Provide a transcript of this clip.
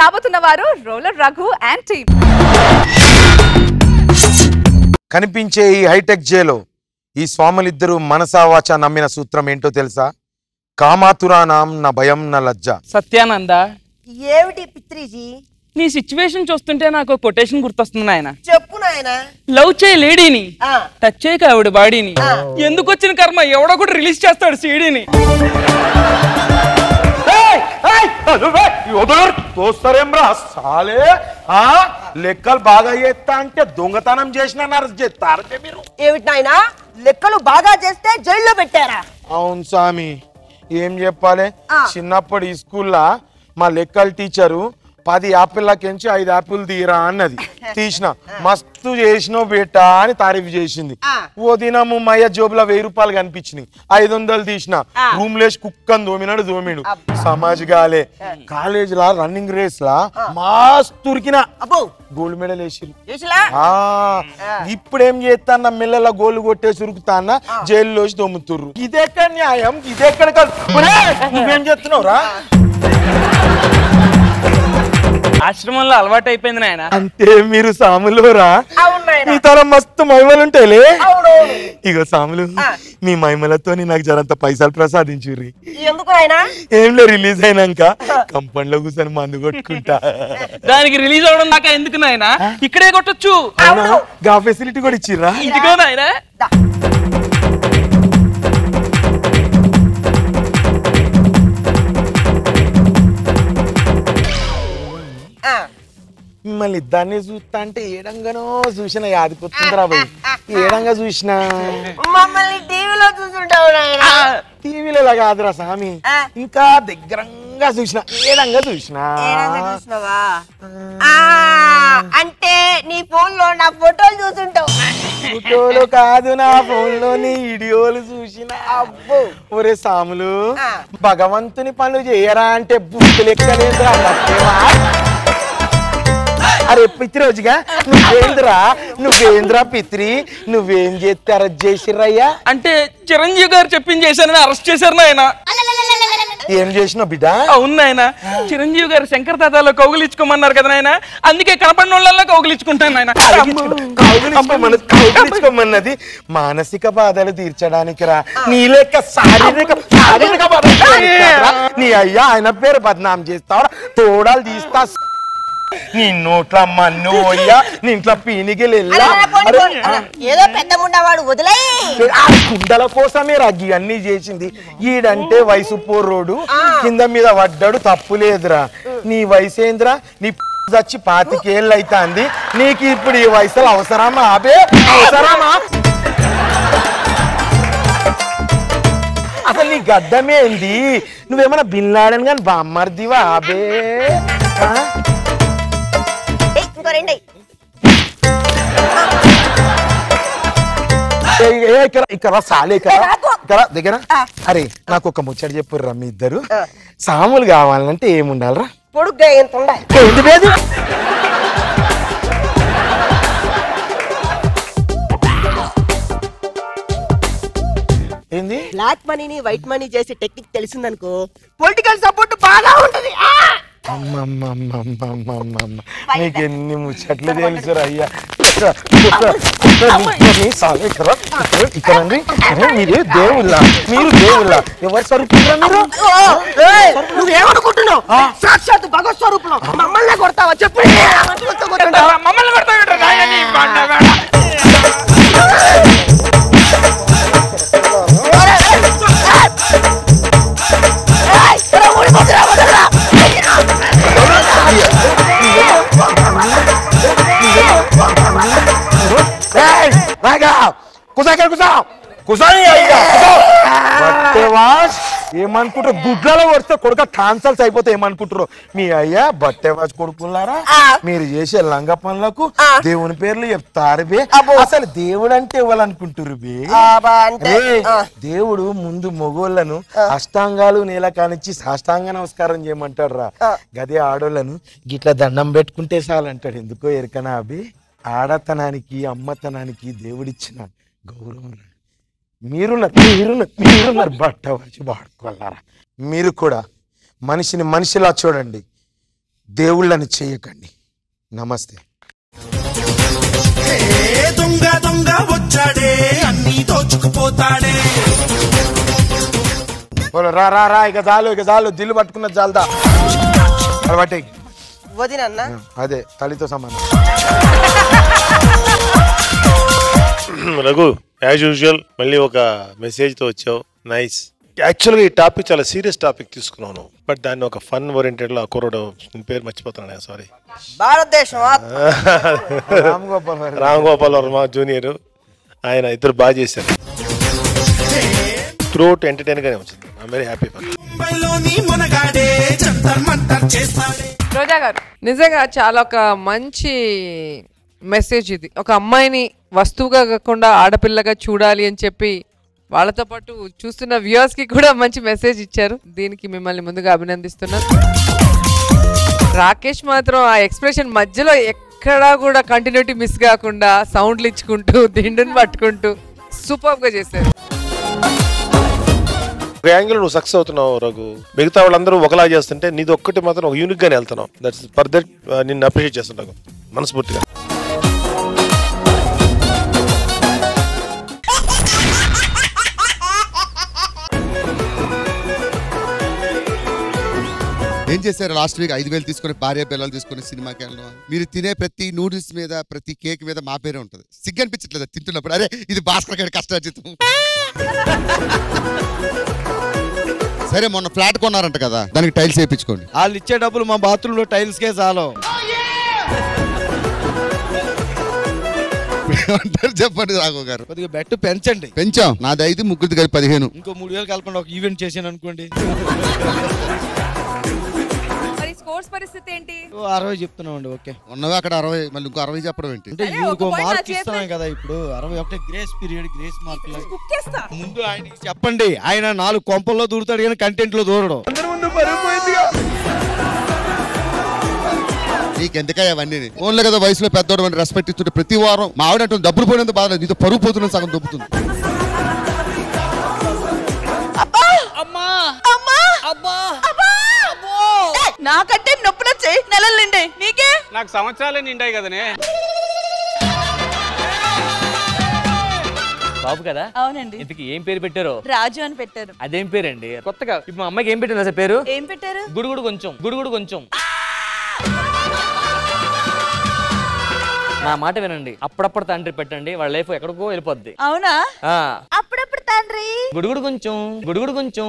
రాబోతున్న వారు roller Raghu and team. కనిపించే ఈ హైటెక్ జేలో ఈ స్వాములిద్దరూ మనసా వాచా నమ్మిన సూత్రం ఏంటో తెలుసా? కామాతురానాం నా భయం నా లజ్జ. సత్యానంద, ఏమిటి పిత్రీజీ? నీ సిచ్యువేషన్ చూస్తుంటే నాకు కొటేషన్ గుర్తొస్తుంది నాయన. చెప్పు నాయన. లవ్ చేయ లేడీని, టచ్ చేయక ఆవిడ బాడీని, ఎందుకు వచ్చిన కర్మ ఎవడో కూడా రిలీజ్ చేస్తాడు సీడీని. లెక్కలు బాగా చేస్తా అంటే దొంగతనం చేసిన చేస్తారు మీరు. ఏమిటి నాయన, లెక్కలు బాగా చేస్తే జైల్లో పెట్టారా? అవును స్వామి, ఏం చెప్పాలి, చిన్నప్పుడు ఈ స్కూల్లో మా లెక్కల టీచరు 10 యాపిల్లకించి 5 యాపిల్ తీరా అన్నది. తీసిన మస్తు చేసినావు బేటా అని తారీఫ్ చేసింది. ఓ దినము మయ్య జోబులో 1000 రూపాయలు కనిపించినాయి, 500 తీసిన. రూమ్ లేసి కుక్కని దోమినాడు దోమిడు. సమాజ్ గాలే కాలేజ్ లా రన్నింగ్ రేస్ లా మస్తు ఉరికిన గోల్డ్ మెడల్ వేసిరు. ఇప్పుడేం చేస్తాన్న మెల్లల గోల్డ్ కొట్టేసి ఉరుకుతాన్న జైల్లోసి దొమ్ముతుర్రు. ఇదెక్కడ న్యాయం, ఇదెక్కడ నువ్వేం చేస్తున్నావురా? ఆశ్రమంలో అలవాటు అయిపోయింది నాయన. అంటే మీరు సాములోరా? మీ తల మస్తు మహిమలుంటాయిలే. ఇగో సాములు, మీ మహిమలతో నాకు జరంత పైసలు ప్రసాదించుర్రి. ఎందుకు నాయనా? ఏం లే, రిలీజ్ అయినాక కంపౌండ్ లో కూర్చొని మందు కొట్టుకుంటా. దానికి రిలీజ్ అవడం దాకా ఎందుకు నాయన, ఇక్కడే కొట్టొచ్చు. గా ఫెసిలిటీ కూడా ఇచ్చిర్రా? ఇదిగో నాయన. మిమ్మల్ని ఇద్దరిని చూస్తా అంటే ఏడంగానో చూసిన యాదికొస్తుందిరా బాయ్. ఏడంగా చూసినా మమ్మల్ని టీవీలో చూసుంటావు నాయన. టీవీలో కాదురా స్వామి, ఇంకా దగ్గరంగా చూసిన, ఏడంగా చూసినా. అంటే నీ ఫోన్ లో నా ఫోటోలు చూసుంటావు. ఫోటోలు కాదు, నా ఫోన్ లో నీ వీడియోలు చూసిన. అబ్బో ఒరే సాములు, భగవంతుని పనులు చేయరా అంటే బుక్కు లెక్కలేదురా. అరే పిత్రి రోజుగా నువ్వేంద్రా పిత్రి, నువ్వేం చేస్తే అరెస్ట్ చేసిర్రయ్యా? అంటే చిరంజీవి గారు చెప్పింది చేశారని అరెస్ట్ చేశారు నాయన. ఏం చేసినావు బిడ్డ? అవును నాయన, చిరంజీవి గారు శంకర్ దాదాలో కౌగులించుకోమన్నారు కదా నాయన, అందుకే కనపడిన వాళ్ళల్లో కౌగులించుకుంటాను నాయన. కౌగులించుకోమన్నది మానసిక బాధలు తీర్చడానికి రా, నీ లెక్క శారీరక నీ అయ్యా ఆయన పేరు బద్నాం చేస్తావరా? తోడాలు తీస్తా నీ నోట్ల మన్ను పోయ్యా, నీ ఇంట్లో పీనిగిలు ఏదో పెద్ద ముండవాడు వదిలే. కుండల కోసమే రగ్గి అన్ని చేసింది. ఈడంటే వయసు పోర్రోడు, కింద మీద పడ్డాడు, తప్పు లేదురా. నీ వయసు ఏంద్రా? నీ చచ్చి 25 ఏళ్ళు అవుతుంది, నీకు ఇప్పుడు ఈ వయసులో అవసరమా? అబే అవసరమా? అసలు నీ గడ్డమేంది? నువ్వేమన్నా బిల్లాడని కానీ బామ్మర్దివా? అబే ఇక్కడ సాలే ఇక్కడ దగ్గర. అరే నాకు ఒక ముచ్చట చెప్పుర్రా, మీ ఇద్దరు సాములు కావాలంటే ఏముండాలరా? పొడుగ్గా ఎంత ఉండాలి? ఏంది? బ్లాక్ మనీని వైట్ మనీ చేసే టెక్నిక్ తెలిసిందనుకో, పొలిటికల్ సపోర్ట్ బాగా ఉంటది. నీకు ఎన్ని ముచ్చట్లు తెలుసురా అయ్యా. ఇక్కడండి మీరే దేవుళ్ళ, మీరు దేవుళ్ళ. ఎవరు స్వరూపురా మీరు? నువ్వేమనుకుంటున్నావు? సాక్షాత్ భగవత్ స్వరూపం. మమ్మల్ని కొడతావా చెప్పు? మమ్మల్ని ఏమనుకుంటారు? గుడ్లలో వస్తే కొడుక కాన్సల్స్ అయిపోతే ఏమనుకుంటారు? మీ అయ్యా బట్టెవాజ్ కొడుకున్నారా? మీరు చేసే లంగ పనులకు దేవుని పేర్లు చెప్తారు బే. అసలు దేవుడు అంటే ఇవ్వాలనుకుంటారు బే? దేవుడు ముందు మొగోళ్లను అష్టాంగాలు నేల కానిచ్చి సాష్టాంగ నమస్కారం చేయమంటాడు రా. గదే ఆడోళ్లను గిట్లా దండం పెట్టుకుంటే చాలంటాడు. ఎందుకో ఎరకనా అబి? ఆడతనానికి అమ్మతనానికి దేవుడిచ్చిన గౌరవం. మీరున్నారు బట్ట వచ్చి వాడుకోవాలరా. మీరు కూడా మనిషిని మనిషిలా చూడండి, దేవుళ్ళని చేయకండి. నమస్తే. దొంగ దొంగ వచ్చాడే అన్ని దోచుకుపోతాడే. రా రా రా ఇక చాలు దిల్లు పట్టుకున్న చాలదా అలవాటే వదినన్నా అదే తల్లితో సమానం. రఘు యాజ్ యూజువల్ మళ్ళీ ఒక మెసేజ్ తో వచ్చావు. నైస్. యాక్చువల్గా ఈ టాపిక్ చాలా సీరియస్ టాపిక్ తీసుకున్నాను, బట్ దాన్ని ఒక ఫన్ ఓరియంటెడ్ లో కుర్రోడు పేరు మర్చిపోతున్నాను, సారీ. భారతదేశం రామ్ గోపాల్ వర్మ జూనియర్, ఆయన ఇద్దరు బాగా చేశారు. త్రూఅవుట్ ఎంటర్టైన్ గానే వచ్చింది. I'm very happy. రోజా గారు నిజంగా చాలా ఒక మంచి మెసేజ్ ఇది. ఒక అమ్మాయిని వస్తువుగా కాకుండా ఆడపిల్లగా చూడాలి అని చెప్పి వాళ్ళతో పాటు చూస్తున్న వ్యూవర్స్ కి కూడా మంచి మెసేజ్ ఇచ్చారు. దీనికి మిమ్మల్ని ముందుగా అభినందిస్తున్నాను. రాకేష్ మాత్రం ఆ ఎక్స్ప్రెషన్ మధ్యలో ఎక్కడా కూడా కంటిన్యూటీ మిస్ కాకుండా సౌండ్లు ఇచ్చుకుంటూ దిండుని పట్టుకుంటూ సూపర్ గా చేశారు. ఒక యాంగిల్ నువ్వు సక్సెస్ అవుతున్నావు రఘు. మిగతా వాళ్ళందరూ ఒకలా చేస్తుంటే నీది ఒక్కటి మాత్రం ఒక యూనిక్ గానే వెళ్తున్నావు. దట్స్ ఫర్ దట్ నిన్ను అప్రిషియేట్ చేస్తున్నాను మనస్ఫూర్తిగా. ఏం చేశారు లాస్ట్ వీక్ 5,000 తీసుకుని భార్య పిల్లలు తీసుకుని సినిమాకి వెళ్ళడం. మీరు తినే ప్రతి నూడిల్స్ మీద ప్రతి కేక్ మీద మా పేరే ఉంటుంది. సిగ్గు అనిపించట్లేదు తింటున్నప్పుడు? అరే ఇది భాస్కర్ గారి కష్టార్జితం. సరే మొన్న ఫ్లాట్ కొన్నారంట కదా, దానికి టైల్స్ వేయించుకోండి. వాళ్ళు ఇచ్చే డబ్బులు మా బాత్రూమ్ లో టైల్స్ కే చాలు. చెప్పండి రాఘవ్ గారు. కొద్దిగా బెట్ పెంచండి. పెంచాం. నాది 5, ముగ్గురిది కలిపి 15. ఇంకో 3,000 కలపండి. ఒక ఈవెంట్ చేసాను అనుకోండి. మరి స్కోర్స్ పరిస్థితి ఏంటి? 60 చెప్తున్నామండి. ఓకే ఉన్నవి అక్కడ 60, మళ్ళీ ఇంకో 60 చెప్పడం ఏంటి? అంటే ఇంకో మార్క్ ఇస్తున్నాం కదా ఇప్పుడు. 61 గ్రేస్ పీరియడ్, గ్రేస్ మార్క్. ముందు ఆయనకి చెప్పండి. ఆయన 4 కొంపల్లో దూరుతాడు కానీ కంటెంట్ లో దూరడం. నీకెందుక అవన్నీ? ఓన్లే కదా వయసులో పెద్దోడు అని రెస్పెక్ట్ ఇస్తుంటే ప్రతి వారం మా ఆవిడ అంటుంది డబ్బులు పోయినంత బాధ, నీతో పరుగు పోతున్న సగం దొబ్బుతుంది. నాకంటే నొప్పి నచ్చే నెలలు నిండాయి, నీకే? నాకు సంవత్సరాలే నిండాయి కదనే. బాబు కదా? అవునండి. ఇంతకి ఏం పేరు పెట్టారో? రాజు అని పెట్టారు. అదేం పేరండి? కొత్తగా ఇప్పుడు మా అమ్మాయికి ఏం పెట్టారు అసలు పేరు? ఏం పెట్టారు? గుడుగుడు కొంచెం. నా మాట వినండి, అప్పుడప్పుడు తండ్రి పెట్టండి, వాళ్ళ లైఫ్ ఎక్కడికో వెళ్ళిపోద్ది. అవునా? అప్పుడప్పుడు తండ్రి గుడుగుడు కొంచెం